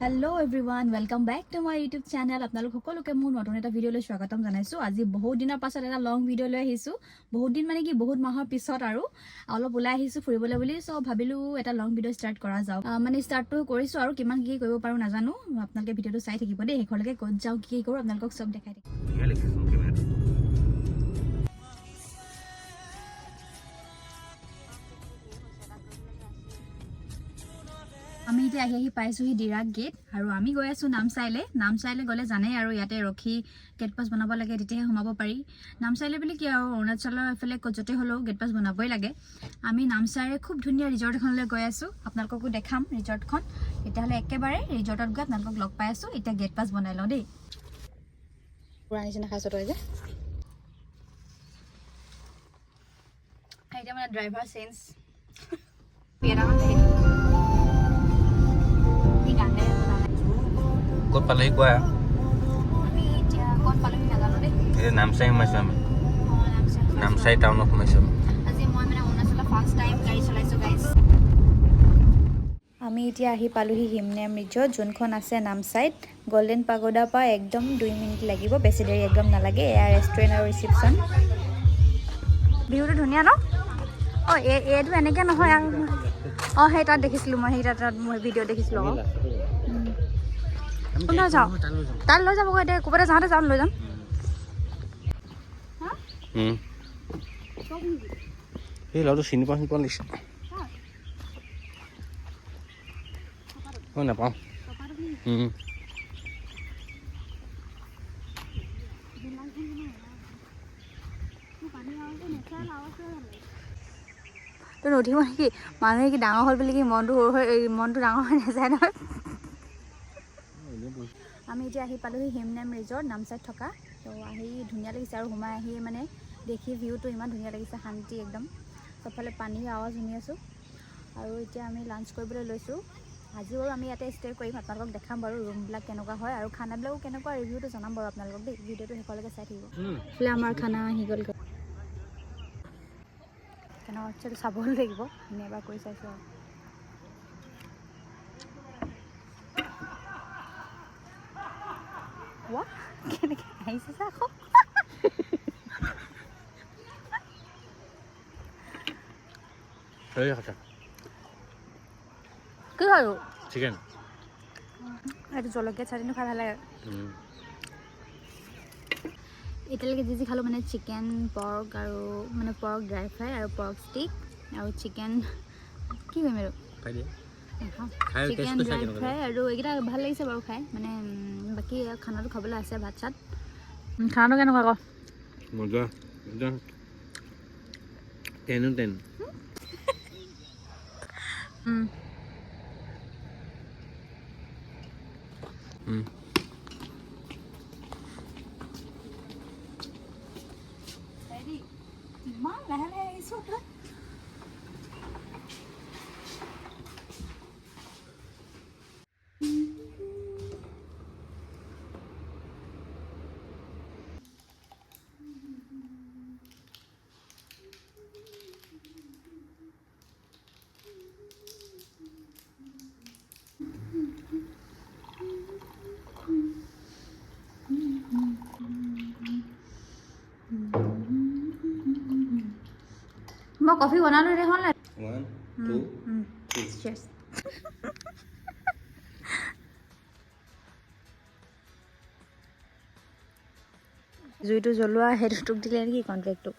Hello' everyone, welcome back to my YouTube channel. আপোনালোক সকলোকে মোৰ নতুন এটা ভিডিঅ'লৈ স্বাগতম জনাইছোঁ। আজি বহুত দিনৰ পাছত এটা লং ভিডিঅ' লৈ আহিছোঁ। বহুত দিন মানে কি বহুত মাহৰ পিছত আৰু অলপ ওলাই আহিছোঁ ফুৰিবলৈ বুলি। চ' ভাবিলোঁ এটা লং ভিডিঅ' ষ্টাৰ্ট কৰা যাওক। মানে ষ্টাৰ্টটো কৰিছোঁ আৰু কিমান কি কৰিব পাৰোঁ নাজানো। আপোনালোকে ভিডিঅ'টো চাই থাকিব দেই, শেষলৈকে ক'ত যাওঁ কি কৰোঁ আপোনালোকক চব দেখাই থাকিম। আমি এতিয়া আহি পাইছোঁহি ডিৰাগ গেট আৰু আমি গৈ আছোঁ নামচাইলৈ গ'লে জানেই আৰু ইয়াতে ৰখি গেট পাছ বনাব লাগে, তেতিয়াহে সোমাব পাৰি। নামচাইলৈ বুলি কি আৰু অৰুণাচলৰ এফালে য'তে হ'লেও গেট পাছ বনাবই লাগে। আমি নামচাইৰে খুব ধুনীয়া ৰিজৰ্ট এখনলৈ গৈ আছোঁ, আপোনালোককো দেখাম ৰিজৰ্টখন। তেতিয়াহ'লে একেবাৰে ৰিজৰ্টত গৈ আপোনালোকক লগ পাই আছোঁ। এতিয়া গেট পাছ বনাই লওঁ দেই। পুৰা নিচিনা খাইছোঁ তই যে এতিয়া মানে ড্ৰাইভাৰ চেঞ্জ ক'ত পালেহি কোৱা? আমি এতিয়া ক'ত পালোহি নাজানো দেই। এই নামচাই সোমাইছোঁ আমি। নামচাই টাউনত সোমাইছোঁ। আজি মই মানে অৰুণাচলৰ ফাৰ্ষ্ট টাইম গাড়ী চলাইছোঁ গাইজ। আমি এতিয়া আহি পালোহি হিমনেম ৰিজৰ্ট, যোনখন আছে নামচাইত। গল্ডেন পাগোডাৰ পৰা একদম 2 মিনিট লাগিব, বেছি দেৰি একদম নালাগে। এয়া ৰেষ্টুৰেণ্ট আৰু ৰিচিপশ্যন। ভিউটো ধুনীয়া ন? অঁ এইটো এনেকৈ নহয় আৰু অঁ সেই তাত দেখিছিলোঁ মই, সেই তাত মই ভিডিঅ' দেখিছিলোঁ আকৌ। কোনফালে যাওঁ? তাত লৈ যাবগৈ এতিয়া, ক'ৰবাতে যাওঁতে যাওঁ লৈ যাম। এই ল'ৰাটো চিনি পোৱা লাগিছে। মই নাপাওঁ। তই নুঠিব নেকি? মানুহে কি ডাঙৰ হ'ল বুলি কি মনটো সৰু হৈ মনটো ডাঙৰ হৈ নাযায় নহয়। আমি এতিয়া আহি পালোহি হিমনেম ৰিজৰ্ট নামচাইত থকা। তো আহি ধুনীয়া লাগিছে আৰু সোমাই আহি মানে দেখি ভিউটো ইমান ধুনীয়া লাগিছে, শান্তি একদম। চবফালে পানীৰ আৱাজ শুনি আছোঁ। আৰু এতিয়া আমি লাঞ্চ কৰিবলৈ লৈছোঁ। আজি বাৰু আমি ইয়াতে ষ্টে' কৰিম, আপোনালোকক দেখাম বাৰু ৰুমবিলাক কেনেকুৱা হয় আৰু খানাবিলাকো কেনেকুৱা, ৰিভিউটো জনাম বাৰু আপোনালোকক দেই। ভিডিঅ'টো শেষলৈকে চাই থাকিব। এইফালে আমাৰ খানা আহি গ'ল। কেনেকুৱা হৈছে চাবও লাগিব, আমি এবাৰ কৰি চাইছোঁ আৰু। ৱাহ, কেনেকৈ আহিছে চা আকৌ। কি খালোঁ? চিকেন। এইটো জলকীয়া চাটনিটো খাই ভাল লাগে। এতিয়ালৈকে যি খালোঁ মানে চিকেন, পৰ্ক আৰু মানে পৰ্ক ড্ৰাই ফ্ৰাই আৰু পৰ্ক ষ্টিক আৰু চিকেন কি কৰিম আৰু চিকেন ড্ৰাই ফ্ৰাই আৰু এইকেইটা ভাল লাগিছে বাৰু খাই। মানে বাকী খানাটো খাবলৈ আছে, ভাত চাত। খানাটো কেনেকুৱা আকৌ? মজা একদম 10/10। ইমান লাহে লাহে আহিছোঁ তই। মই কফি বনালোঁ দেখোন। 1, 2, 3. জুইটো জ্বলোৱা সেইটো তোক দিলে নেকি কণ্ট্ৰেক্টটো?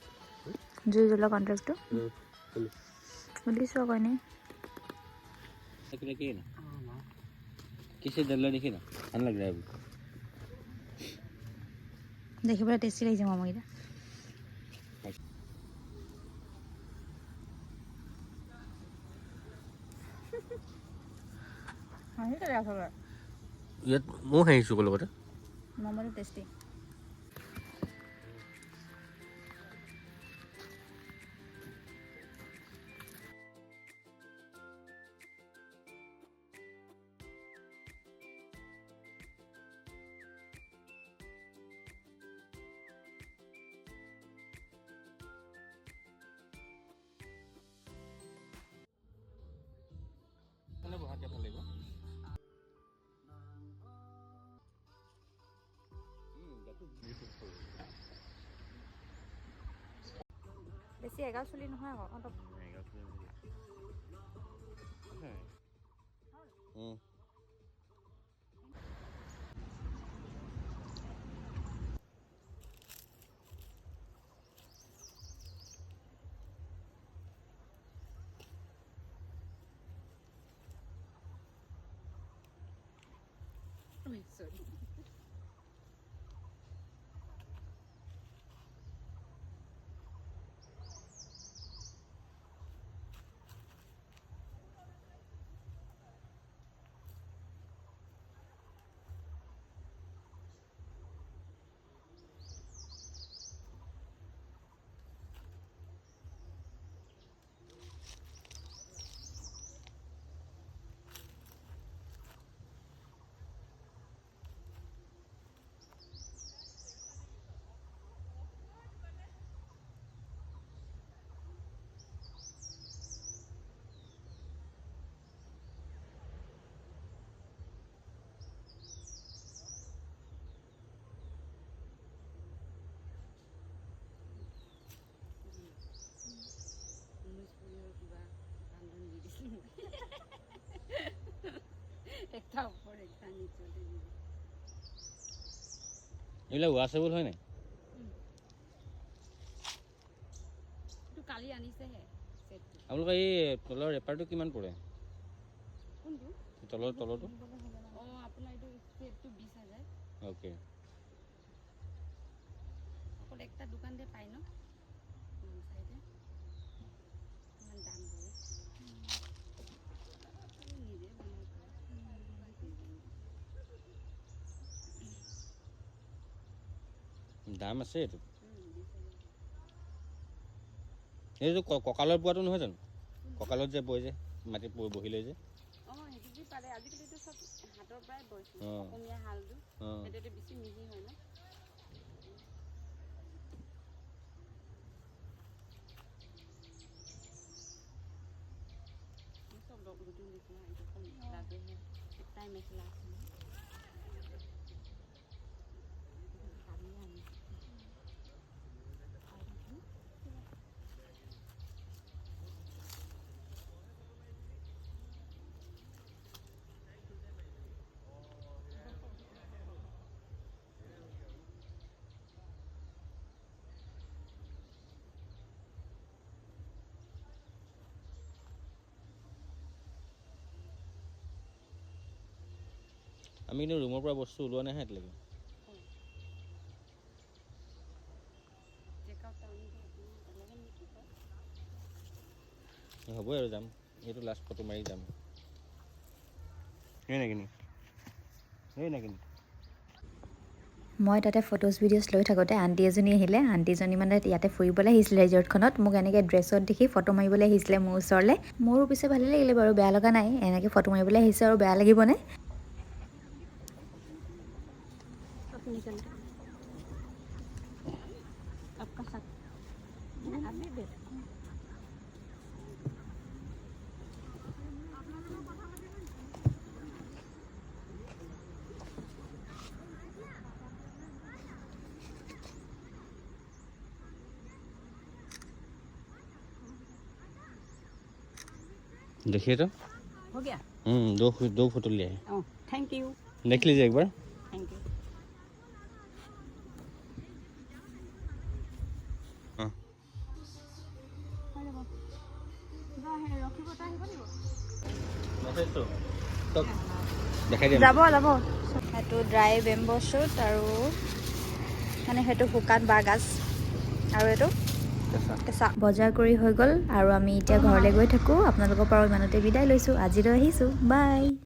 জুই জ্বলোৱা কণ্ট্ৰেক্টটো সুধিছোঁ আকৌ এনেই। দেখিবলৈ টেষ্টি লাগিছে মমকেইটা। ইয়াত ময়ো হাঁহিছোঁ লগতে। মমটো টেষ্টি। বেছি এগাল চুলি নহয় আকৌ অলপ এইবিলাক ৱাছেবল হয় নাই? কালি আনিছেহে আপোনালোকৰ এই তলৰ ৰেপাৰটো কিমান পৰে? তলৰটো আপোনাৰ এইটো ছেটটো 20,000 অ'কে। অকল একটা দোকানতে পায় ন নামচাইতে ইমান দাম কৰে নিজে বনাব দাম আছে এইটো। এইটো কঁকালত পোৱাটো নহয় জানো? কঁকালত যে বয় যে মাটি বহি লৈ যে সেইটো যি পাৰে আজিকালিতো চব হাতৰ পৰাই বৈছোঁ অসমীয়া হালটো সেইটোতে বেছি মিহি হয় ন চব নতুন মেখেলা এইটো মেখেলাটোহে একটাই মেখেলা আছিলে কালি আনিছোঁ আমি কিন্তু ৰুমৰ পৰা বস্তু ওলোৱা নাই এতিয়ালৈকে। হ'বই আৰু যাম এইটো লাষ্ট ফটো মাৰি যাম। মই তাতে ফটোজ ভিডিঅ'জ লৈ থাকোঁতে আণ্টি এজনী আহিলে। আণ্টিজনী মানে ইয়াতে ফুৰিবলৈ আহিছিলে ৰিজৰ্টখনত। মোক এনেকৈ ড্ৰেছত দেখি ফটো মাৰিবলৈ আহিছিলে মোৰ ওচৰলৈ। মোৰো পিছে ভালেই লাগিলে বাৰু, বেয়া লগা নাই। এনেকৈ ফটো মাৰিবলৈ আহিছে আৰু বেয়া লাগিবনে? देखिए तो हो गया दो फोटो लिया है। थैंक यू देख लीजिए एक बार। थैंक यू যাব যাব সেইটো ড্ৰাই বেম্বো শ্বুট আৰু মানে সেইটো শুকান বাঁহগাজ আৰু এইটো কেঁচা। বজাৰ কৰি হৈ গ'ল আৰু আমি এতিয়া ঘৰলৈ গৈ থাকোঁ। আপোনালোকৰ পৰা ইমানতে বিদায় লৈছোঁ। আজিলৈ আহিছোঁ, বাই।